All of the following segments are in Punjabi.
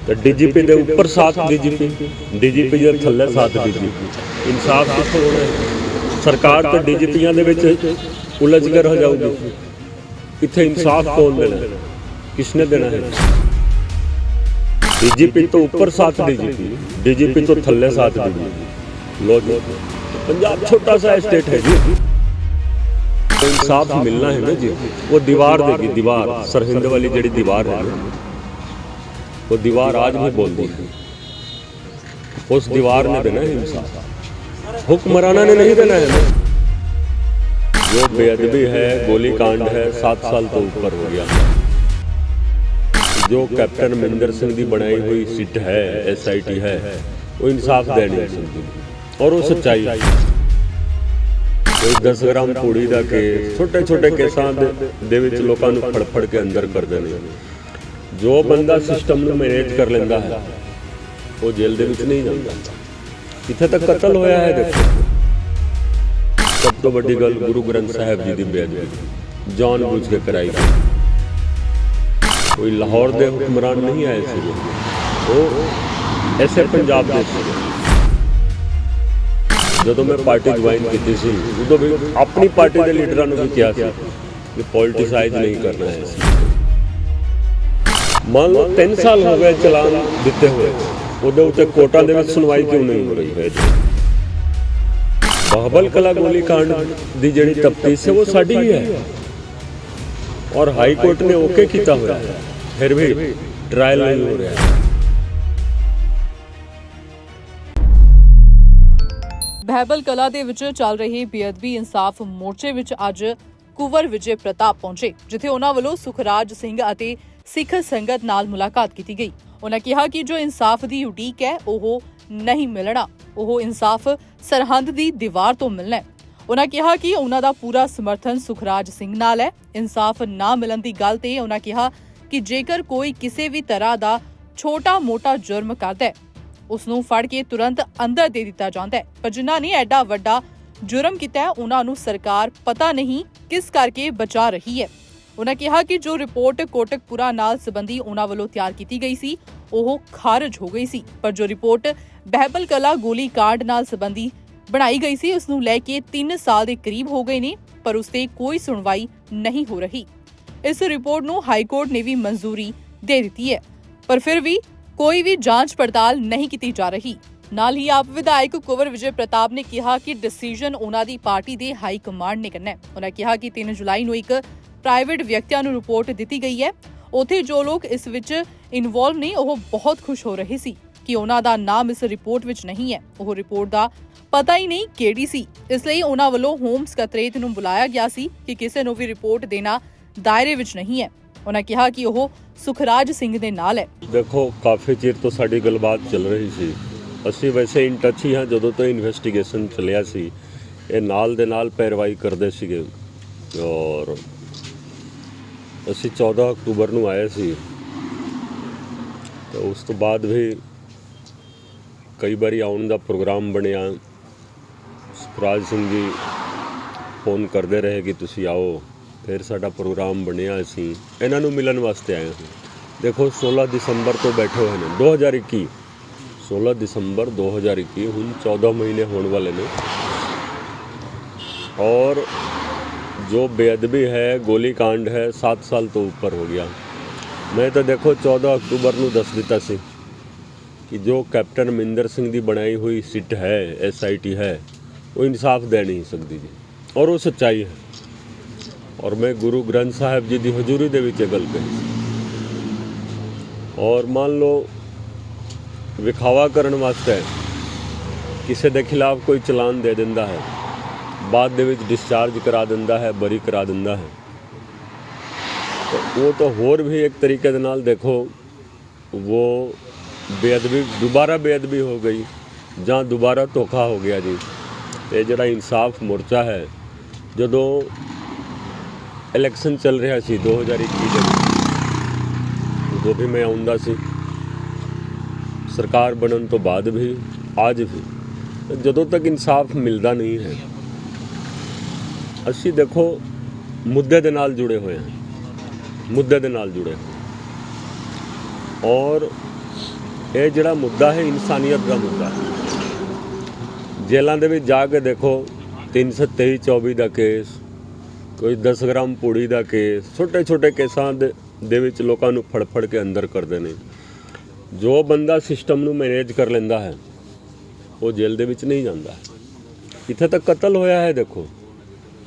तो डीजीपी के उपर 7 डीजीपी, डीजीपी के थल्ले 7 डीजीपी, इंसाफ कितों होना है? सरकार तो डीजीपियां दे विच उलझ के रह जाऊगी। इत्थे इंसाफ कौन देना है? किसने देना है? डीजीपी तो ऊपर 7 डीजीपी, डीजीपी तो थल्ले 7 डीजीपी। लो जी, पंजाब छोटा सा स्टेट है जी, तो इंसाफ मिलना है ना जी। वो दीवार देगी, दीवार सरहिंद वाली जी दीवार है ना, वो दीवार आज भी बोलती है। उस दीवार ने देना है इंसाफ, हुक्मराना ने नहीं देना है ना। जो बेअदबी है, गोली कांड है, 7 साल तो ऊपर हो गया। जो कैप्टन अमरिंदर सिंह की बनाई हुई सिट है, SIT है, वो इंसाफ दे नहीं सकती। और वो सच्चाई कोई 10 ग्राम पूड़ी का केस, छोटे छोटे केसां दे विच लोकां नूं फड़ फड़ के अंदर कर देने। जो बंदा सिस्टम नूं मैनेज कर लेंदा है वो जेल दे विच नहीं जांदा। इत्थे तक कतल होया है। देखो, सब तो बड़ी गल गुरु ग्रंथ साहिब जी की बेअदबी जान बूझ के कराई गई। कोई लाहौर के हुक्मरान नहीं आए थे, वो ऐसे पंजाब के थे। जो मैं पार्टी ज्वाइन की सी, उदों भी अपनी पार्टी के लीडर भी कहा कि पॉलिटिसाइज नहीं करना है। मान लो 3 साल हो गए चलान दिते हुए, उहदे उत्ते कोर्टां दे विच सुनवाई क्यों नहीं हो रही है? बाहबल कला गोली कांड की जिहड़ी तफ्तीश है वो साडी ही है, और हाई कोर्ट ने ओके किया हुआ है, फिर भी ट्रायल नहीं हो रहा है। ਬਹਿਬਲ ਕਲਾ ਦੇ ਵਿੱਚ ਚੱਲ ਰਹੀ ਬੇਅਦਬੀ ਇਨਸਾਫ ਮੋਰਚੇ ਵਿੱਚ ਅੱਜ ਕੁੰਵਰ ਵਿਜੇ ਪ੍ਰਤਾਪ ਪਹੁੰਚੇ, ਜਿੱਥੇ ਉਹਨਾਂ ਵੱਲੋਂ ਸੁਖਰਾਜ ਸਿੰਘ ਅਤੇ ਸਿੱਖ ਸੰਗਤ ਨਾਲ ਮੁਲਾਕਾਤ ਕੀਤੀ ਗਈ। ਉਹਨਾਂ ਕਿਹਾ ਕਿ ਜੋ ਇਨਸਾਫ ਦੀ ਉਡੀਕ ਹੈ ਉਹ ਨਹੀਂ ਮਿਲਣਾ, ਉਹ ਇਨਸਾਫ ਸਰਹੰਦ ਦੀ ਦੀਵਾਰ ਤੋਂ ਮਿਲਣਾ ਹੈ। ਉਹਨਾਂ ਕਿਹਾ ਕਿ ਉਹਨਾਂ ਦਾ ਪੂਰਾ ਸਮਰਥਨ ਸੁਖਰਾਜ ਸਿੰਘ ਨਾਲ ਹੈ। ਇਨਸਾਫ ਨਾ ਮਿਲਣ ਦੀ ਗੱਲ ਤੇ ਉਹਨਾਂ ਕਿਹਾ ਕਿ ਜੇਕਰ ਕੋਈ ਕਿਸੇ ਵੀ ਤਰ੍ਹਾਂ ਦਾ ਛੋਟਾ-ਮੋਟਾ ਜੁਰਮ ਕਰਦਾ ਹੈ ਉਸ ਨੂੰ ਫੜ ਕੇ ਤੁਰੰਤ ਅੰਦਰ ਦੇ ਦਿੱਤਾ ਜਾਂਦਾ ਹੈ, ਪਰ ਜਿਨ੍ਹਾਂ ਨੇ ਐਡਾ ਵੱਡਾ ਜੁਰਮ ਕੀਤਾ ਹੈ ਉਹਨਾਂ ਨੂੰ ਸਰਕਾਰ ਪਤਾ ਨਹੀਂ ਕਿਸ ਕਰਕੇ ਬਚਾ ਰਹੀ ਹੈ। ਉਹਨਾਂ ਕਿਹਾ ਕਿ ਜੋ ਰਿਪੋਰਟ ਕੋਟਕਪੁਰਾ ਨਾਲ ਸੰਬੰਧੀ ਉਹਨਾਂ ਵੱਲੋਂ ਤਿਆਰ ਕੀਤੀ ਗਈ ਸੀ ਉਹ ਖਾਰਜ ਹੋ ਗਈ ਸੀ, ਪਰ ਜੋ ਰਿਪੋਰਟ ਬਹਿਬਲ ਕਲਾ ਗੋਲੀ ਕਾਂਡ ਨਾਲ ਸੰਬੰਧੀ ਬਣਾਈ ਗਈ ਸੀ ਉਸ ਨੂੰ ਲੈ ਕੇ 3 ਸਾਲ ਦੇ ਕਰੀਬ ਹੋ ਗਏ ਨੇ, ਪਰ ਉਸ ਤੇ ਕੋਈ ਸੁਣਵਾਈ ਨਹੀਂ ਹੋ ਰਹੀ। ਇਸ ਰਿਪੋਰਟ ਨੂੰ ਹਾਈ ਕੋਰਟ ਨੇ ਵੀ ਮਨਜ਼ੂਰੀ ਦੇ ਦਿੱਤੀ ਹੈ, ਪਰ ਫਿਰ ਵੀ ਕੋਈ ਵੀ ਜਾਂਚ ਪੜਤਾਲ ਨਹੀਂ ਕੀਤੀ ਜਾ ਰਹੀ। ਨਾਲ ਹੀ ਆਪ ਵਿਧਾਇਕ ਕੁੰਵਰ ਵਿਜੇ ਪ੍ਰਤਾਪ ਨੇ ਕਿਹਾ ਕਿ ਡਿਸੀਜਨ ਉਹਨਾਂ ਦੀ ਪਾਰਟੀ ਦੇ ਹਾਈ ਕਮਾਂਡ ਨੇ ਕਰਨਾ ਹੈ। ਉਹਨਾਂ ਕਿਹਾ ਕਿ 3 ਜੁਲਾਈ ਨੂੰ ਇੱਕ ਪ੍ਰਾਈਵੇਟ ਵਿਅਕਤੀਆਂ ਨੂੰ ਰਿਪੋਰਟ ਦਿੱਤੀ ਗਈ ਹੈ। ਉੱਥੇ ਜੋ ਲੋਕ ਇਸ ਵਿੱਚ ਇਨਵੋਲਵ ਨੇ ਉਹ ਬਹੁਤ ਖੁਸ਼ ਹੋ ਰਹੇ ਸੀ ਕਿ ਉਹਨਾਂ ਦਾ ਨਾਮ ਇਸ ਰਿਪੋਰਟ ਵਿੱਚ ਨਹੀਂ ਹੈ। ਉਹ ਰਿਪੋਰਟ ਦਾ ਪਤਾ ਹੀ ਨਹੀਂ ਕਿਹੜੀ ਸੀ, ਇਸ ਲਈ ਉਹਨਾਂ ਵੱਲੋਂ ਹੋਮ ਸਕੱਤਰੇਤ ਨੂੰ ਬੁਲਾਇਆ ਗਿਆ ਸੀ ਕਿ ਕਿਸੇ ਨੂੰ ਵੀ ਰਿਪੋਰਟ ਦੇਣਾ ਦਾਇਰੇ ਵਿੱਚ ਨਹੀਂ ਹੈ। ਉਹਨਾਂ ਕਿਹਾ ਕਿ ਉਹ ਸੁਖਰਾਜ ਸਿੰਘ ਦੇ ਨਾਲ ਹੈ। ਦੇਖੋ, ਕਾਫੀ ਚਿਰ ਤੋਂ ਸਾਡੀ ਗੱਲਬਾਤ ਚੱਲ ਰਹੀ ਸੀ। ਅਸੀਂ ਵੈਸੇ ਇਨ ਟੱਚ ਹੀ ਹਾਂ। ਜਦੋਂ ਤੋਂ ਇਨਵੈਸਟੀਗੇਸ਼ਨ ਚੱਲਿਆ ਸੀ ਇਹ ਨਾਲ ਦੇ ਨਾਲ ਪੈਰਵਾਈ ਕਰਦੇ ਸੀਗੇ, ਔਰ ਅਸੀਂ 14 ਅਕਤੂਬਰ ਨੂੰ ਆਏ ਸੀ। ਤੇ ਉਸ ਤੋਂ ਬਾਅਦ ਵੀ ਕਈ ਵਾਰੀ ਆਉਣ ਦਾ ਪ੍ਰੋਗਰਾਮ ਬਣਿਆ। ਸੁਖਰਾਜ ਸਿੰਘ ਜੀ ਫੋਨ ਕਰਦੇ ਰਹੇ ਕਿ ਤੁਸੀਂ ਆਓ, ਫਿਰ ਸਾਡਾ ਪ੍ਰੋਗਰਾਮ ਬਣਿਆ। ਅਸੀਂ ਇਹਨਾਂ ਨੂੰ ਮਿਲਣ ਵਾਸਤੇ ਆਏ ਹਾਂ। ਦੇਖੋ, 16 ਦਸੰਬਰ ਤੋਂ ਬੈਠੇ ਹੋਏ ਨੇ, 2021 16 ਦਸੰਬਰ 2021, ਹੁਣ 14 ਮਹੀਨੇ ਹੋਣ ਵਾਲੇ ਨੇ। और जो बेअदबी है, गोली कांड है, 7 साल तो ऊपर हो गया। मैं तो देखो 14 अक्तूबर ਨੂੰ दस दिता सी कि जो कैप्टन अमरिंदर सिंह की बनाई हुई सिट है, SIT है, वो इंसाफ दे नहीं सकती जी, और वो सच्चाई है। और मैं गुरु ग्रंथ साहिब जी की हजूरी दे विच गल कही। और मान लो विखावा करने वास्ते किसी के खिलाफ कोई चलान दे दिंदा है, बाद दे विच डिस्चार्ज करा दिंदा है, बरी करा दिंदा है, तो वो तो होर भी एक तरीके दे नाल देखो वो बेअदबी, दोबारा बेअदबी हो गई जां दोबारा धोखा हो गया जी। तो जिहड़ा इंसाफ मोर्चा है, जदों इलैक्शन चल रहा सी 2021 ਦੇ उदों भी मैं आउंदा सी, सरकार बनन तो बाद भी, आज भी। जदों तक इंसाफ मिलता नहीं है, ਅਸੀਂ देखो मुद्दे ਦੇ ਨਾਲ जुड़े हुए हैं, मुद्दे ਦੇ ਨਾਲ जुड़े हुए। और ਇਹ ਜਿਹੜਾ ਮੁੱਦਾ ਹੈ ਇਨਸਾਨੀਅਤ ਦਾ ਮੁੱਦਾ ਹੈ। ਜੇਲ੍ਹਾਂ ਦੇ ਵਿੱਚ ਜਾ ਕੇ ਦੇਖੋ 323-24 ਦਾ ਕੇਸ, ਕੋਈ 10 ਗ੍ਰਾਮ ਪੂੜੀ ਦਾ ਕੇਸ, ਛੋਟੇ ਛੋਟੇ ਕੇਸਾਂ ਦੇ ਵਿੱਚ ਲੋਕਾਂ ਨੂੰ ਫੜ ਕੇ ਅੰਦਰ ਕਰਦੇ ਨੇ। ਜੋ ਬੰਦਾ ਸਿਸਟਮ ਨੂੰ ਮੈਨੇਜ ਕਰ ਲੈਂਦਾ ਹੈ ਉਹ ਜੇਲ੍ਹ ਦੇ ਵਿੱਚ ਨਹੀਂ ਜਾਂਦਾ। ਇੱਥੇ ਤੱਕ ਕਤਲ ਹੋਇਆ ਹੈ, ਦੇਖੋ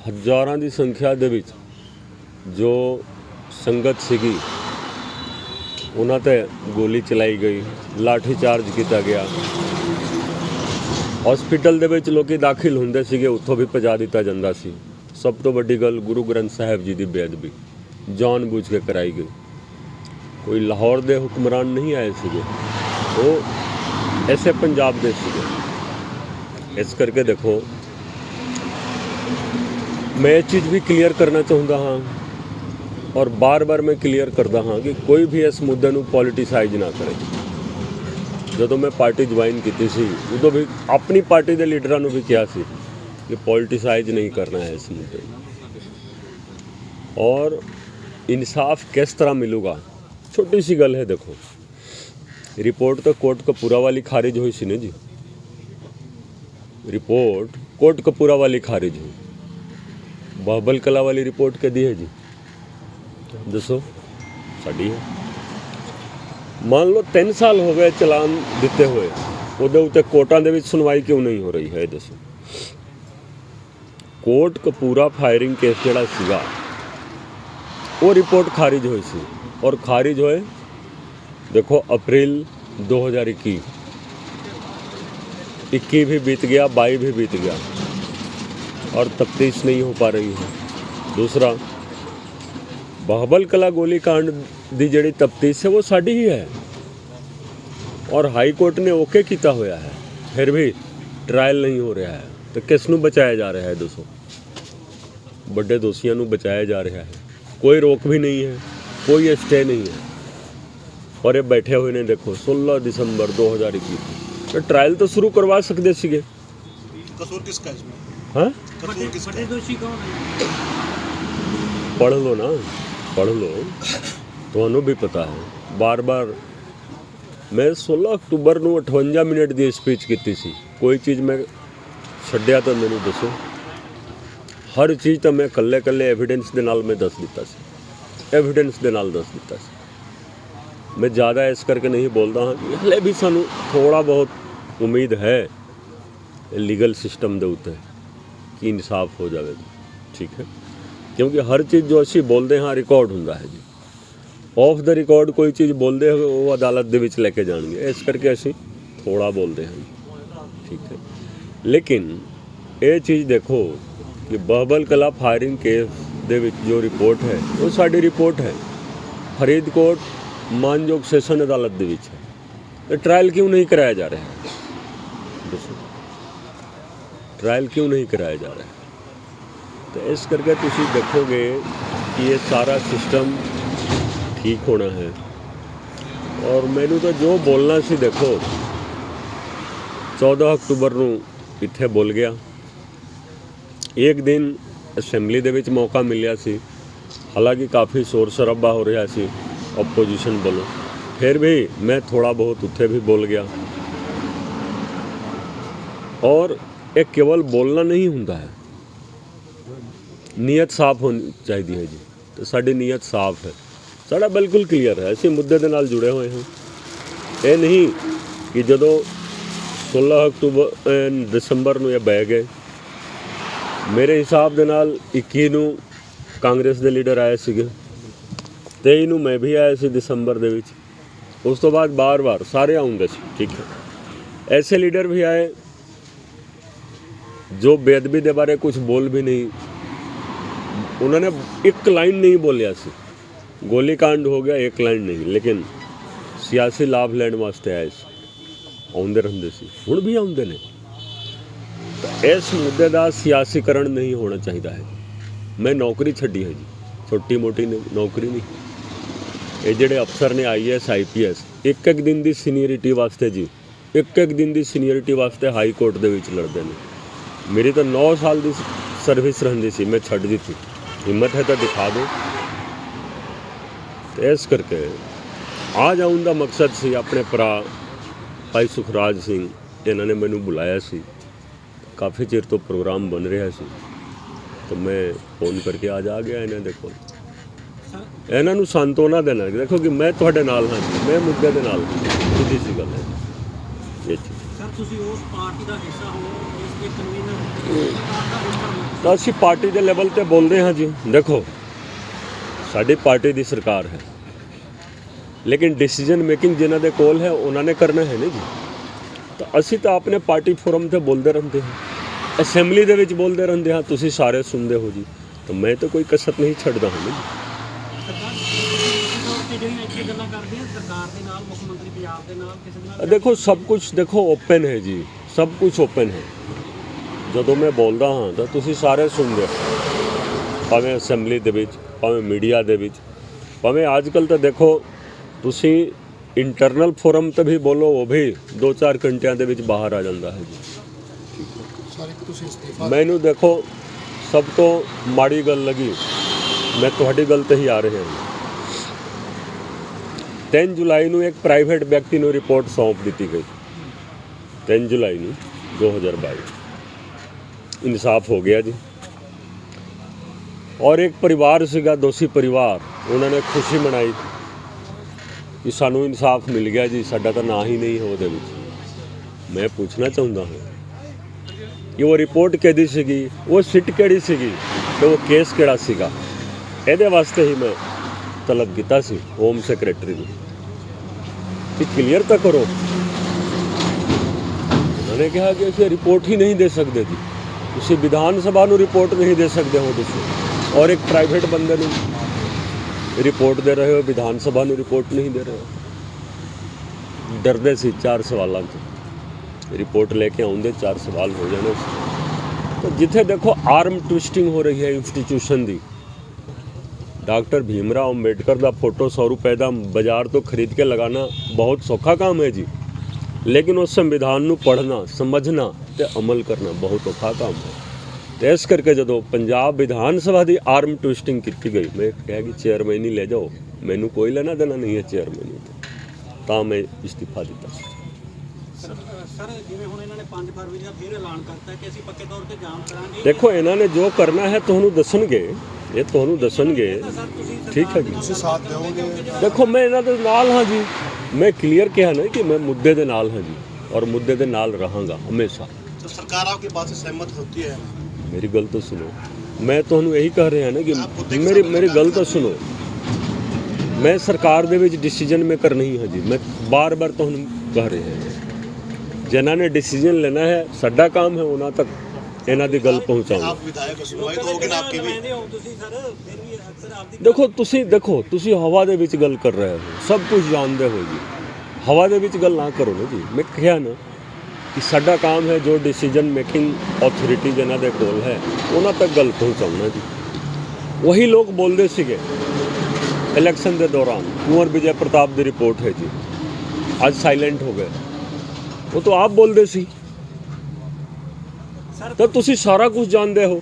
ਹਜ਼ਾਰਾਂ ਦੀ ਸੰਖਿਆ ਦੇ ਵਿੱਚ ਜੋ ਸੰਗਤ ਸੀਗੀ ਉਹਨਾਂ ਤੇ ਗੋਲੀ ਚਲਾਈ ਗਈ, ਲਾਠੀ ਚਾਰਜ ਕੀਤਾ ਗਿਆ। ਹਸਪੀਟਲ ਦੇ ਵਿੱਚ ਲੋਕੀ ਦਾਖਲ ਹੁੰਦੇ ਸੀਗੇ, ਉੱਥੋਂ ਵੀ ਭਜਾ ਦਿੱਤਾ ਜਾਂਦਾ ਸੀ। ਸਭ ਤੋਂ ਵੱਡੀ ਗੱਲ ਗੁਰੂ ਗ੍ਰੰਥ ਸਾਹਿਬ ਜੀ ਦੀ ਬੇਅਦਬੀ ਜਾਣ ਬੁੱਝ ਕੇ ਕਰਾਈ ਗਈ। ਕੋਈ ਲਾਹੌਰ ਦੇ ਹੁਕਮਰਾਨ ਨਹੀਂ ਆਏ ਸੀਗੇ, ਉਹ ਐਸੇ ਪੰਜਾਬ ਦੇ ਸੀਗੇ। ਇਸ ਕਰਕੇ ਦੇਖੋ मैं ये चीज़ भी क्लीयर करना चाहता हाँ और बार बार मैं क्लीयर करता हाँ कि कोई भी इस मुद्दे ਨੂੰ ਪੋਲੀਟੀਸਾਈਜ਼ ਨਾ ਕਰੇ। ਜਦੋਂ ਮੈਂ ਪਾਰਟੀ ਜੁਆਇਨ ਕੀਤੀ ਸੀ ਉਦੋਂ ਵੀ ਆਪਣੀ ਪਾਰਟੀ ਦੇ ਲੀਡਰਾਂ ਨੂੰ ਵੀ ਕਿਹਾ ਸੀ ਕਿ ਪੋਲੀਟੀਸਾਈਜ਼ ਨਹੀਂ ਕਰਨਾ ਹੈ ਇਸ ਮੁੱਦੇ ਨੂੰ। और इंसाफ किस तरह मिलेगा, छोटी सी गल है। देखो रिपोर्ट तो कोट कपूरा वाली खारिज हुई सी ना जी, रिपोर्ट कोट कपूरा वाली खारिज हुई। ਬਾਬਲ ਕਲਾ ਵਾਲੀ ਰਿਪੋਰਟ ਕਦੀ ਹੈ ਜੀ, ਦੱਸੋ? ਸਾਡੀ ਹੈ। ਮੰਨ ਲਓ 3 ਸਾਲ ਹੋ ਗਏ ਚਲਾਨ ਦਿੱਤੇ ਹੋਏ, ਉਹਦੇ ਉੱਤੇ ਕੋਰਟਾਂ ਦੇ ਵਿੱਚ ਸੁਣਵਾਈ ਕਿਉਂ ਨਹੀਂ ਹੋ ਰਹੀ ਹੈ, ਦੱਸੋ? ਕੋਟ ਕਪੂਰਾ ਫਾਇਰਿੰਗ ਕੇਸ ਜਿਹੜਾ ਸੀਗਾ ਉਹ ਰਿਪੋਰਟ ਖਾਰਿਜ ਹੋਈ ਸੀ ਔਰ ਖਾਰਿਜ ਹੋਏ ਦੇਖੋ अप्रैल 2021 भी बीत गया, 22 भी बीत गया और तफ्तीश नहीं हो पा रही है। दूसरा बाहबल कला गोली कांड की जिहड़ी तफ्तीश है वो साड़ी ही है और हाई कोर्ट ने ओके किया होया है, फिर भी ट्रायल नहीं हो रहा है। तो किस नूं बचाया जा रहा है? दोस्तों बड़े दोषियों नूं बचाया जा रहा है, कोई रोक भी नहीं है, कोई स्टे नहीं है। और ये बैठे हुए ने देखो 16 दिसंबर 2021 तो ट्रायल तो शुरू करवा सकते सीगे। कसूर किसका इसमें? हाँ बड़े दोषी कौन है? पढ़ लो ना, पढ़ लो, ਤੁਹਾਨੂੰ भी पता है। बार बार मैं 16 अक्टूबर ਨੂੰ 58 मिनट ਦੀ स्पीच ਕੀਤੀ ਸੀ, कोई चीज़ मैं ਛੱਡਿਆ ਤਾਂ ਮੈਨੂੰ ਦੱਸੋ? हर चीज़ तो मैं ਕੱਲੇ एविडेंस ਦੇ ਨਾਲ मैं दस दिता सी, एविडेंस ਦੇ ਨਾਲ दस दिता सी। मैं ज़्यादा इस करके नहीं बोलता हाँ कि हले भी सानू थोड़ा बहुत उम्मीद है लीगल सिस्टम के उत्ते कि इंसाफ हो जाए, ठीक है? क्योंकि हर चीज़ जो असी बोलते हाँ रिकॉर्ड होंदा है जी, ऑफ द रिकॉर्ड कोई चीज़ बोलते हो वो अदालत दे विच लेके जाएंगे, इस करके असी थोड़ा बोलते हैं, ठीक है? लेकिन ये चीज़ देखो कि बाहबल कला फायरिंग केस दे विच जो रिपोर्ट है वो साडी रिपोर्ट है, फरीदकोट मानयोग सैशन अदालत दे विच है। तो ट्रायल क्यों नहीं कराया जा रहा है? दसो ट्रायल क्यों नहीं कराया जा रहा है? तो इस करके तुसी देखोगे कि ये सारा सिस्टम ठीक होना है। और मैनू तो जो बोलना सी देखो 14 अक्टूबर ਨੂੰ ਇੱਥੇ बोल गया। एक दिन असैम्बली ਦੇ ਵਿੱਚ मौका मिलिया सी, हालांकि काफ़ी शोर शराबा हो रहा सी अपोजिशन वालों, फिर भी मैं थोड़ा बहुत उत्थे भी बोल गया। और एक केवल बोलना नहीं होता है, नीयत साफ होनी चाहिए है जी। तो साड़ी नीयत साफ है, साड़ा बिल्कुल क्लीयर है, असीं मुद्दे दे नाल जुड़े हुए हैं। ये नहीं कि जदों 16 दिसंबर ਨੂੰ ਇਹ ਬਹਿ ਗਏ, ਮੇਰੇ ਹਿਸਾਬ ਦੇ ਨਾਲ 21 ਨੂੰ ਕਾਂਗਰਸ ਦੇ ਲੀਡਰ ਆਏ ਸੀਗੇ, 23 ਨੂੰ ਮੈਂ ਵੀ ਆਇਆ ਸੀ ਦਸੰਬਰ ਦੇ ਵਿੱਚ। ਉਸ ਤੋਂ ਬਾਅਦ ਬਾਰ-ਬਾਰ ਸਾਰੇ ਆਉਂਦੇ ਸੀ, ਠੀਕ ਹੈ? ऐसे लीडर भी आए जो बेअदबी के बारे कुछ बोल भी नहीं, उन्होंने एक लाइन नहीं बोलिया सी, गोली कांड हो गया एक लाइन नहीं, लेकिन सियासी लाभ लैण वास्ते आए सी, आउंदे रहिंदे सी, हुण भी आउंदे ने। इस मुद्दे का सियासीकरण नहीं होना चाहिए है। मैं नौकरी छड्डी है जी, छोटी मोटी नौकरी नहीं। ये जिहड़े अफसर ने IAS IPS एक एक दिन की सीनियरिटी वास्ते जी, एक एक दिन की सीनियरिटी वास्ते हाई कोर्ट दे विच लड़ते हैं। मेरी तो 9 साल की सर्विस रहिंदी सी, मैं छड्ड दित्ती। हिम्मत है तो दिखा दो। तो इस करके आ जाऊन का मकसद सी अपने भरा ਭਾਈ ਸੁਖਰਾਜ ਸਿੰਘ ਇਹਨਾਂ ਨੇ ਮੈਨੂੰ ਬੁਲਾਇਆ ਸੀ। ਕਾਫੀ ਚਿਰ ਤੋਂ ਪ੍ਰੋਗਰਾਮ ਬਣ ਰਿਹਾ ਸੀ ਤਾਂ ਮੈਂ ਫੋਨ ਕਰਕੇ ਅੱਜ ਆ ਗਿਆ ਇਹਨਾਂ ਦੇ ਕੋਲ। ਇਹਨਾਂ ਨੂੰ ਸੰਤੋਨਾ ਦੇਣਾ, ਦੇਖੋ ਕਿ ਮੈਂ ਤੁਹਾਡੇ ਨਾਲ ਹਾਂ ਜੀ, ਮੈਂ ਮੁੱਦੇ ਦੇ ਨਾਲ ਸਿੱਧੀ ਸੀ ਗੱਲ ਹੈ ਇਹ ਚੀਜ਼। ਸਰ ਤੁਸੀਂ ਉਸ ਪਾਰਟੀ ਦਾ ਹਿੱਸਾ ਹੋ, ਇਸ ਦੇ ਕਨਵੀਨਰ ਤਾਂ ਅਸੀਂ ਪਾਰਟੀ ਦੇ ਲੈਵਲ ਤੇ ਬੋਲਦੇ ਹਾਂ ਜੀ। ਦੇਖੋ ਸਾਡੀ ਪਾਰਟੀ ਦੀ ਸਰਕਾਰ ਹੈ, ਲੇਕਿਨ ਡਿਸੀਜਨ ਮੇਕਿੰਗ ਜਿਨ੍ਹਾਂ ਦੇ ਕੋਲ ਹੈ ਉਹਨਾਂ ਨੇ ਕਰਨਾ ਹੈ ਨਾ ਜੀ। ਤਾਂ ਅਸੀਂ ਤਾਂ ਆਪਣੇ ਪਾਰਟੀ ਫੋਰਮ ਤੇ ਬੋਲਦੇ ਰਹਿੰਦੇ ਹਾਂ, ਅਸੈਂਬਲੀ ਦੇ ਵਿੱਚ ਬੋਲਦੇ ਰਹਿੰਦੇ ਹਾਂ, ਤੁਸੀਂ ਸਾਰੇ ਸੁਣਦੇ ਹੋ ਜੀ। ਤਾਂ ਮੈਂ ਤਾਂ ਕੋਈ ਕਸਰ ਨਹੀਂ ਛੱਡਦਾ ਹਾਂ ਜੀ। ਜਿਹੜੀਆਂ ਇੱਥੇ ਗੱਲਾਂ ਕਰਦੀਆਂ ਸਰਕਾਰ ਦੇ ਨਾਲ, ਮੁੱਖ ਮੰਤਰੀ ਪੰਜਾਬ ਦੇ ਨਾਲ, ਕਿਸੇ ਦੇ ਨਾਲ ਦੇਖੋ ਸਭ ਕੁਝ ਦੇਖੋ ਓਪਨ ਹੈ ਜੀ, ਸਭ ਕੁਝ ਓਪਨ ਹੈ। ਜਦੋਂ ਮੈਂ ਬੋਲਦਾ ਹਾਂ ਤਾਂ ਤੁਸੀਂ ਸਾਰੇ ਸੁਣਦੇ ਹੋ, ਭਾਵੇਂ ਅਸੈਂਬਲੀ ਦੇ ਵਿੱਚ, ਭਾਵੇਂ ਮੀਡੀਆ ਦੇ ਵਿੱਚ, ਭਾਵੇਂ ਅੱਜ ਕੱਲ੍ਹ ਤਾਂ ਦੇਖੋ ਤੁਸੀਂ ਇੰਟਰਨਲ ਫੋਰਮ ਤੇ ਵੀ ਬੋਲੋ, ਉਹ ਵੀ 2-4 ਘੰਟਿਆਂ ਦੇ ਵਿੱਚ ਬਾਹਰ ਆ ਜਾਂਦਾ ਹੈ ਜੀ। ਮੈਨੂੰ ਦੇਖੋ ਸਭ ਤੋਂ ਮਾੜੀ ਗੱਲ ਲੱਗੀ, ਮੈਂ ਤੁਹਾਡੀ ਗੱਲ ਤੇ ਹੀ ਆ ਰਿਹਾ ਹਾਂ। 3 ਜੁਲਾਈ ਨੂੰ ਇੱਕ ਪ੍ਰਾਈਵੇਟ ਵਿਅਕਤੀ ਨੂੰ ਰਿਪੋਰਟ ਸੌਂਪ ਦਿੱਤੀ ਗਈ, 3 ਜੁਲਾਈ ਨੂੰ 2022। ਇਨਸਾਫ ਹੋ ਗਿਆ ਜੀ। ਔਰ ਇੱਕ ਪਰਿਵਾਰ ਸੀਗਾ, ਦੋਸ਼ੀ ਪਰਿਵਾਰ, ਉਹਨਾਂ ਨੇ ਖੁਸ਼ੀ ਮਨਾਈ ਕਿ ਸਾਨੂੰ ਇਨਸਾਫ ਮਿਲ ਗਿਆ ਜੀ, ਸਾਡਾ ਤਾਂ ਨਾਂ ਹੀ ਨਹੀਂ ਹੈ ਉਹਦੇ ਵਿੱਚ। ਮੈਂ ਪੁੱਛਣਾ ਚਾਹੁੰਦਾ ਹਾਂ ਕਿ ਉਹ ਰਿਪੋਰਟ ਕਿਹਦੀ ਸੀਗੀ, ਉਹ ਸਿੱਟ ਕਿਹੜੀ ਸੀਗੀ ਤੇ ਉਹ ਕੇਸ ਕਿਹੜਾ ਸੀਗਾ। ਇਹਦੇ ਵਾਸਤੇ ਹੀ ਮੈਂ ਤਲਬ ਕੀਤਾ ਸੀ ਹੋਮ ਸੈਕਟਰੀ ਨੂੰ ਕਿ ਕਲੀਅਰ ਤਾਂ ਕਰੋ। ਉਹਨਾਂ ਨੇ ਕਿਹਾ ਕਿ ਅਸੀਂ ਰਿਪੋਰਟ ਹੀ ਨਹੀਂ ਦੇ ਸਕਦੇ ਜੀ, ਤੁਸੀਂ ਵਿਧਾਨ ਸਭਾ ਨੂੰ ਰਿਪੋਰਟ ਨਹੀਂ ਦੇ ਸਕਦੇ ਹੋ ਤੁਸੀਂ, ਔਰ ਇੱਕ ਪ੍ਰਾਈਵੇਟ ਬੰਦੇ ਨੂੰ ਰਿਪੋਰਟ ਦੇ ਰਹੇ ਹੋ, ਵਿਧਾਨ ਸਭਾ ਨੂੰ ਰਿਪੋਰਟ ਨਹੀਂ ਦੇ ਰਹੇ ਹੋ। ਡਰਦੇ ਸੀ 4 ਸਵਾਲਾਂ 'ਚ, ਰਿਪੋਰਟ ਲੈ ਕੇ ਆਉਂਦੇ 4 ਸਵਾਲ ਹੋ ਜਾਣੇ ਸੀ। ਤਾਂ ਜਿੱਥੇ ਦੇਖੋ ਆਰਮ ਟਵਿਸਟਿੰਗ ਹੋ ਰਹੀ ਹੈ ਇੰਸਟੀਟਿਊਸ਼ਨ ਦੀ। डॉक्टर भीमराव अंबेडकर का फोटो 100 रुपए का बाजार तो खरीद के लगाना बहुत सौखा काम है जी, लेकिन उस संविधान को पढ़ना, समझना तो अमल करना बहुत औखा काम है। तो इस करके जो पंजाब विधान सभा की आर्म ट्विस्टिंग की गई, मैं कहा कि चेयरमैन ही ले जाओ, मैनू कोई लेना देना नहीं है चेयरमैन, तो मैं इस्तीफा दिता। ਸਰ ਜਿਵੇਂ ਹੁਣ ਇਹਨਾਂ ਨੇ 5 ਫਰਵਰੀ ਦਾ ਫਿਰ ਐਲਾਨ ਕਰਤਾ ਕਿ ਅਸੀਂ ਪੱਕੇ ਤੌਰ ਤੇ ਜਾਮ ਕਰਾਂਗੇ। देखो इन्होंने जो करना है ਤੁਹਾਨੂੰ ਦੱਸਣਗੇ, ਇਹ ਤੁਹਾਨੂੰ ਦੱਸਣਗੇ, ਠੀਕ ਹੈ ਜੀ। ਤੁਸੀਂ ਸਾਥ ਦਿਓਗੇ? ਦੇਖੋ ਮੈਂ ਇਹਨਾਂ ਦੇ ਨਾਲ ਹਾਂ ਜੀ, ਮੈਂ ਕਲੀਅਰ ਕਿਹਾ ਨਾ ਕਿ ਮੈਂ ਮੁੱਦੇ ਦੇ ਨਾਲ ਹਾਂ ਜੀ, ਔਰ ਮੁੱਦੇ ਦੇ ਨਾਲ ਰਹਾਂਗਾ ਹਮੇਸ਼ਾ। तो सरकार आपकी बात से सहमत होती है? मेरी गल तो सुनो, मैं ਤੁਹਾਨੂੰ ਇਹੀ ਕਹਿ ਰਿਹਾ ਨਾ ਕਿ ਮੇਰੀ ਗੱਲ ਤਾਂ ਸੁਣੋ। ਮੈਂ ਸਰਕਾਰ ਦੇ ਵਿੱਚ ਡਿਸੀਜਨ ਮੇਕਰ ਨਹੀਂ ਹਾਂ ਜੀ, ਮੈਂ ਬਾਰ-ਬਾਰ ਤੁਹਾਨੂੰ ਕਹਿ ਰਿਹਾ ਹਾਂ। ਜਿਨ੍ਹਾਂ ਨੇ ਡਿਸੀਜਨ ਲੈਣਾ ਹੈ, ਸਾਡਾ ਕੰਮ ਹੈ ਉਹਨਾਂ ਤੱਕ ਇਹਨਾਂ ਦੀ ਗੱਲ ਪਹੁੰਚਾਉਣਾ। ਦੇਖੋ ਤੁਸੀਂ ਹਵਾ ਦੇ ਵਿੱਚ ਗੱਲ ਕਰ ਰਹੇ ਹੋ, ਸਭ ਕੁਝ ਜਾਣਦੇ ਹੋ ਜੀ। ਹਵਾ ਦੇ ਵਿੱਚ ਗੱਲ ਨਾ ਕਰੋ ਨਾ ਜੀ। ਮੈਂ ਕਿਹਾ ਨਾ ਕਿ ਸਾਡਾ ਕੰਮ ਹੈ ਜੋ ਡਿਸੀਜਨ ਮੇਕਿੰਗ ਅਥਾਰਟੀ ਜਿਨ੍ਹਾਂ ਦੇ ਕੋਲ ਹੈ ਉਹਨਾਂ ਤੱਕ ਗੱਲ ਪਹੁੰਚਾਉਣਾ ਜੀ। वही लोग बोलते ਸੀਗੇ इलेक्शन के दौरान, कुंवर विजय प्रताप की रिपोर्ट है जी, आज साइलेंट हो गए। वो तो आप बोलते सी, तो तुसी सारा कुछ जानते हो,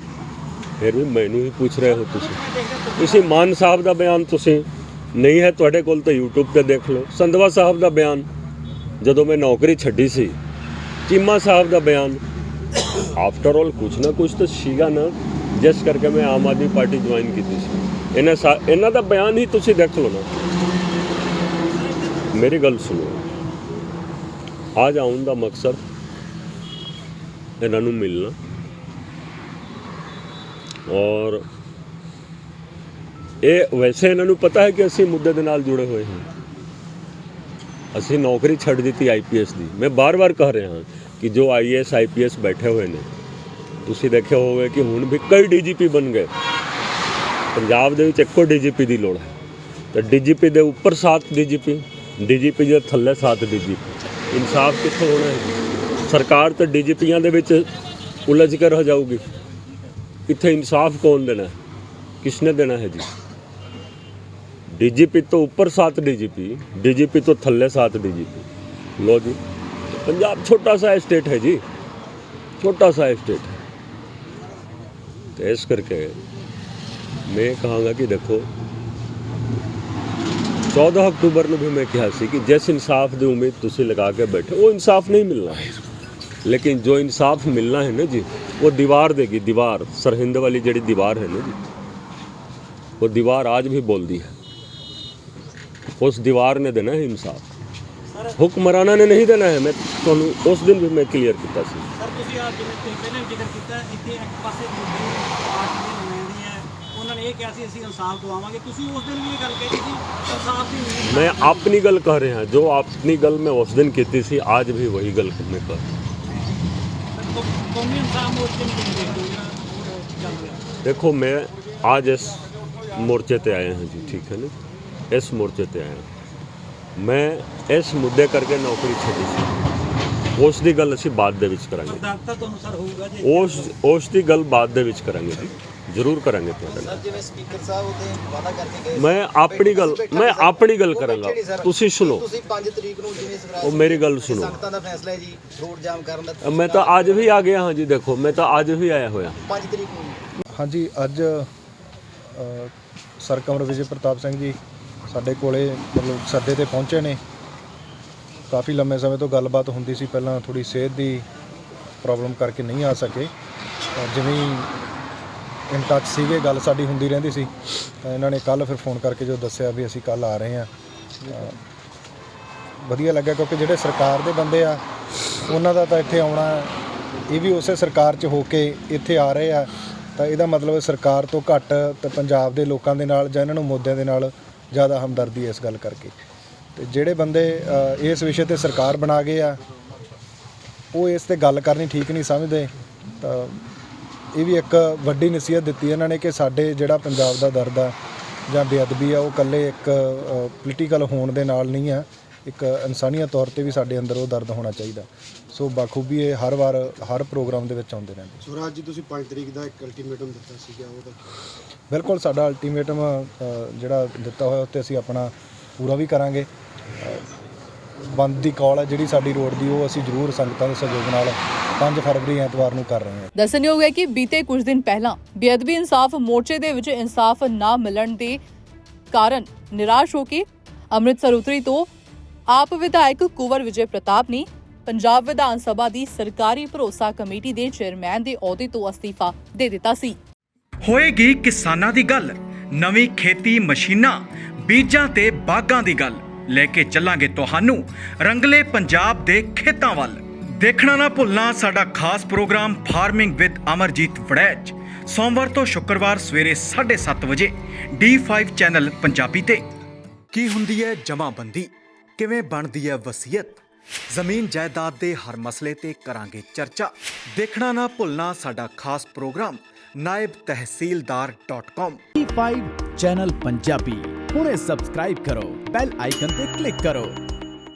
फिर भी मैनू ही पूछ रहे हो। तुसी मान साहब का बयान तुसी नहीं है तुहाडे कोल तो यूट्यूब पे देख लो। संधवा साहब का बयान जदों मैं नौकरी छड्डी सी, चीमा साहब का बयान, आफ्टर ऑल कुछ ना कुछ तो सीगा ना, जिस करके मैं आम आदमी पार्टी ज्वाइन की थी। इन्हां दा बयान ही तुसी देख लो ना। मेरी गल सुनो, आज आउण दा मकसद इन्हां नूं मिलना, और ये वैसे इन्हां नूं पता है कि असीं मुद्दे दे नाल जुड़े हुए हैं। असीं नौकरी छड्ड दित्ती IPS दी। मैं बार बार कह रहा हाँ कि जो IAS IPS बैठे हुए ने, तुसीं देखिआ होवे कि हुण भी कई DGP बन गए। पंजाब दे विच इक्को DGP दी लोड़ है, तो DGP दे उपर 7 DGP, DGP दे थल्ले 7 DGP। इंसाफ कित्थों होना है? सरकार तो DGPयां दे विच उलझ कर रह जाऊगी। इत्थे इंसाफ कौन देना है, किसने देना है जी? DGP तो ऊपर 7 DGP, DGP तो थल्ले 7 DGP। लो जी, पंजाब छोटा सा स्टेट है जी, छोटा सा स्टेट है। तो इस करके मैं कहूँगा कि देखो 14 ਅਕਤੂਬਰ ਨੂੰ ਵੀ ਮੈਂ ਕਿਹਾ ਸੀ ਕਿ ਜਿਸ ਇਨਸਾਫ ਦੀ ਉਮੀਦ ਤੁਸੀਂ ਲਗਾ ਕੇ ਬੈਠੇ ਉਹ ਇਨਸਾਫ ਨਹੀਂ ਮਿਲਣਾ ਲੇਕਿਨ ਜੋ ਇਨਸਾਫ ਮਿਲਣਾ ਹੈ ਨਾ ਜੀ ਉਹ ਦੀਵਾਰ ਦੇਗੀ ਦੀਵਾਰ ਸਰਹਿੰਦ ਵਾਲੀ ਜਿਹੜੀ ਦੀਵਾਰ ਹੈ ਨਾ ਜੀ ਉਹ ਦੀਵਾਰ आज भी बोलती है उस दीवार ने देना है इंसाफ हुक्मराना ने नहीं देना है मैं तो उस दिन भी मैं क्लियर किया सी ਸਰ ਤੁਸੀਂ ਆ ਜਿਵੇਂ ਤੁਸੀਂ ਪਹਿਲਾਂ ਵੀ ਜ਼ਿਕਰ ਕੀਤਾ ਇੱਥੇ ਇੱਕ ਪਾਸੇ ਦੂਜੀ ਪਾਰਟੀ ਦੇ ਨੁਮਾਇੰਦੇ ਆ ਉਹਨਾਂ ਨੇ ਇਹ ਕਿਹਾ ਸੀ ਅਸੀਂ ਇਨਸਾਫ ਦਵਾਵਾਂਗੇ ਤੁਸੀਂ ਉਸ ਦਿਨ ਵੀ ਇਹ ਗੱਲ ਕਹੀ ਸੀ ਇਨਸਾਫ ਦੀ ਉਮੀਦ मैं अपनी गल कह रहे हैं जो अपनी गल मैं उस दिन की थी आज भी वही गल मैं कर ਕੌਮੀ ਇਨਸਾਫ ਮੋਰਚੇ ਨੂੰ ਕਿਵੇਂ ਦੇਖਦੇ ਹੋ ਜਿਹੜਾ ਉਹ ਚੱਲ ਰਿਹਾ देखो मैं आज इस मोर्चे पे आए हैं जी ठीक है ना इस मोर्चे पे आए हैं मैं इस मुद्दे करके नौकरी छोड़ी सी उस दी गल ਅਸੀਂ ਬਾਅਦ ਦੇ ਵਿੱਚ ਕਰਾਂਗੇ ਸਿਧਾਂਤਾਂ ਤੁਹਾਨੂੰ ਸਰ ਹੋਊਗਾ ਜੀ ਉਸ ਦੀ ਗੱਲ ਬਾਅਦ ਦੇ ਵਿੱਚ ਕਰਾਂਗੇ ਜੀ ਜ਼ਰੂਰ ਕਰਾਂਗੇ ਤੁਹਾਡੇ ਨਾਲ ਜਿਵੇਂ ਸਪੀਕਰ ਸਾਹਿਬ ਉਹਦੇ ਵਾਅਦਾ ਕਰਕੇ ਗਏ ਮੈਂ ਆਪਣੀ ਗੱਲ ਕਰਾਂਗਾ ਤੁਸੀਂ ਸੁਣੋ ਤੁਸੀਂ 5 ਤਰੀਕ ਨੂੰ ਜਿਵੇਂ ਸਵਰਾਜ ਉਹ ਮੇਰੀ ਗੱਲ ਸੁਣੋ ਸੰਗਤਾਂ ਦਾ ਫੈਸਲਾ ਹੈ ਜੀ ਰੋਡ ਜਾਮ ਕਰਨ ਦਾ ਮੈਂ ਤਾਂ ਅੱਜ ਵੀ ਆ ਗਿਆ ਹਾਂ ਜੀ ਦੇਖੋ ਮੈਂ ਤਾਂ ਅੱਜ ਵੀ ਆਇਆ ਹੋਇਆ 5 ਤਰੀਕ ਨੂੰ ਹਾਂਜੀ ਅੱਜ ਸਰ ਕਮਰ ਵਿਜੇ ਪ੍ਰਤਾਪ ਸਿੰਘ ਜੀ ਸਾਡੇ ਕੋਲੇ ਮਤਲਬ ਸੱਦੇ ਤੇ ਪਹੁੰਚੇ ਨੇ ਕਾਫੀ ਲੰਮੇ ਸਮੇਂ ਤੋਂ ਗੱਲਬਾਤ ਹੁੰਦੀ ਸੀ ਪਹਿਲਾਂ ਥੋੜੀ ਸਿਹਤ ਦੀ ਪ੍ਰੋਬਲਮ ਕਰਕੇ ਨਹੀਂ ਆ ਸਕੇ ਜਿਵੇਂ ਇਨ ਟੱਚ ਸੀਗੇ ਗੱਲ ਸਾਡੀ ਹੁੰਦੀ ਰਹਿੰਦੀ ਸੀ ਤਾਂ ਇਹਨਾਂ ਨੇ ਕੱਲ ਫਿਰ ਫੋਨ ਕਰਕੇ ਜੋ ਦੱਸਿਆ ਵੀ ਅਸੀਂ ਕੱਲ ਆ ਰਹੇ ਹਾਂ ਵਧੀਆ ਲੱਗਾ ਕਿਉਂਕਿ ਜਿਹੜੇ ਸਰਕਾਰ ਦੇ ਬੰਦੇ ਆ ਉਹਨਾਂ ਦਾ ਤਾਂ ਇੱਥੇ ਆਉਣਾ ਇਹ ਵੀ ਉਸੇ ਸਰਕਾਰ 'ਚ ਹੋ ਕੇ ਇੱਥੇ ਆ ਰਹੇ ਆ ਤਾਂ ਇਹਦਾ ਮਤਲਬ ਸਰਕਾਰ ਤੋਂ ਘੱਟ ਤੇ ਪੰਜਾਬ ਦੇ ਲੋਕਾਂ ਦੇ ਨਾਲ ਜਾਂ ਇਹਨਾਂ ਨੂੰ ਮੁੱਦਿਆਂ ਦੇ ਨਾਲ ਜ਼ਿਆਦਾ ਹਮਦਰਦੀ ਹੈ ਇਸ ਗੱਲ ਕਰਕੇ ਤੇ ਜਿਹੜੇ ਬੰਦੇ ਇਸ ਵਿਸ਼ੇ ਤੇ ਸਰਕਾਰ ਬਣਾ ਗਏ ਆ ਉਹ ਇਸ ਤੇ ਗੱਲ ਕਰਨੀ ਠੀਕ ਨਹੀਂ ਸਮਝਦੇ ਤਾਂ ਇਹ ਵੀ ਇੱਕ ਵੱਡੀ ਨਸੀਹਤ ਦਿੱਤੀ ਇਹਨਾਂ ਨੇ ਕਿ ਸਾਡੇ ਜਿਹੜਾ ਪੰਜਾਬ ਦਾ ਦਰਦ ਆ ਜਾਂ ਬੇਅਦਬੀ ਆ ਉਹ ਇਕੱਲੇ ਇੱਕ ਪੋਲੀਟੀਕਲ ਹੋਣ ਦੇ ਨਾਲ ਨਹੀਂ ਆ ਇੱਕ ਇਨਸਾਨੀਅਤ ਤੌਰ ਤੇ ਵੀ ਸਾਡੇ ਅੰਦਰ ਉਹ ਦਰਦ ਹੋਣਾ ਚਾਹੀਦਾ ਸੋ ਬਾਖੂਬੀ ਇਹ ਹਰ ਵਾਰ ਹਰ ਪ੍ਰੋਗਰਾਮ ਦੇ ਵਿੱਚ ਆਉਂਦੇ ਰਹਿੰਦੇ ਸਵਰਾਜ ਜੀ ਤੁਸੀਂ 5 ਤਰੀਕ ਦਾ ਇੱਕ ਅਲਟੀਮੇਟਮ ਦਿੱਤਾ ਸੀਗਾ ਉਹਦਾ ਬਿਲਕੁਲ ਸਾਡਾ ਅਲਟੀਮੇਟਮ ਜਿਹੜਾ ਦਿੱਤਾ ਹੋਇਆ ਉੱਤੇ ਅਸੀਂ ਆਪਣਾ ਪੂਰਾ ਵੀ ਕਰਾਂਗੇ ਬੰਦ ਦੀ ਕਾਲ ਹੈ ਜਿਹੜੀ ਸਾਡੀ ਰੋਡ ਦੀ ਉਹ ਅਸੀਂ ਜ਼ਰੂਰ ਸੰਗਤਾਂ ਦੇ ਸਹਿਯੋਗ ਨਾਲ 5 ਫਰਵਰੀ ਐਤਵਾਰ ਨੂੰ ਕਰ ਰਹੇ ਹਾਂ ਦੱਸਣਯੋਗ ਹੈ ਕਿ ਬੀਤੇ ਕੁਝ ਦਿਨ ਪਹਿਲਾਂ ਬੇਅਦਬੀ ਇਨਸਾਫ ਮੋਰਚੇ ਦੇ ਵਿੱਚ ਇਨਸਾਫ ਨਾ ਮਿਲਣ ਦੇ ਕਾਰਨ ਨਿਰਾਸ਼ ਹੋ ਕੇ ਅੰਮ੍ਰਿਤਸਰ ਉਤਰੀ ਤੋਂ ਆਪ ਵਿਧਾਇਕ ਕੁਵਰ ਵਿਜੇ ਪ੍ਰਤਾਪ ਨੇ ਪੰਜਾਬ ਵਿਧਾਨ ਸਭਾ ਦੀ ਸਰਕਾਰੀ ਭਰੋਸਾ ਕਮੇਟੀ ਦੇ ਚੇਅਰਮੈਨ ਦੇ ਅਹੁਦੇ ਤੋਂ ਅਸਤੀਫਾ ਦੇ ਦਿੱਤਾ ਸੀ। ਹੋਏਗੀ ਕਿਸਾਨਾਂ ਦੀ ਗੱਲ, ਨਵੀਂ ਖੇਤੀ ਮਸ਼ੀਨਾਂ, ਬੀਜਾਂ ਤੇ ਬਾਗਾਂ ਦੀ ਗੱਲ ਲੈ ਕੇ ਚੱਲਾਂਗੇ ਤੁਹਾਨੂੰ ਰੰਗਲੇ ਪੰਜਾਬ ਦੇ ਖੇਤਾਂ ਵੱਲ। ਦੇਖਣਾ ਨਾ ਭੁੱਲਣਾ ਸਾਡਾ ਖਾਸ programme farming with Amarjeet Waraich ਸੋਮਵਾਰ ਤੋਂ ਸ਼ੁੱਕਰਵਾਰ ਸਵੇਰੇ 7:30 ਵਜੇ D5 ਚੈਨਲ ਪੰਜਾਬੀ ਤੇ। ਕੀ ਹੁੰਦੀ ਹੈ ਜਮਾਬੰਦੀ, ਕਿਵੇਂ ਬਣਦੀ ਹੈ ਵਸੀਅਤ, ਜ਼ਮੀਨ ਜਾਇਦਾਦ ਦੇ ਹਰ ਮਸਲੇ ਤੇ ਕਰਾਂਗੇ ਚਰਚਾ। ਦੇਖਣਾ ਨਾ ਭੁੱਲਣਾ ਸਾਡਾ ਖਾਸ programme naibtehsildar.com। D5 channel Punjabi ਹੁਣੇ ਸਬਸਕ੍ਰਾਈਬ ਕਰੋ, ਬੈਲ ਆਈਕਨ ਤੇ ਕਲਿੱਕ ਕਰੋ।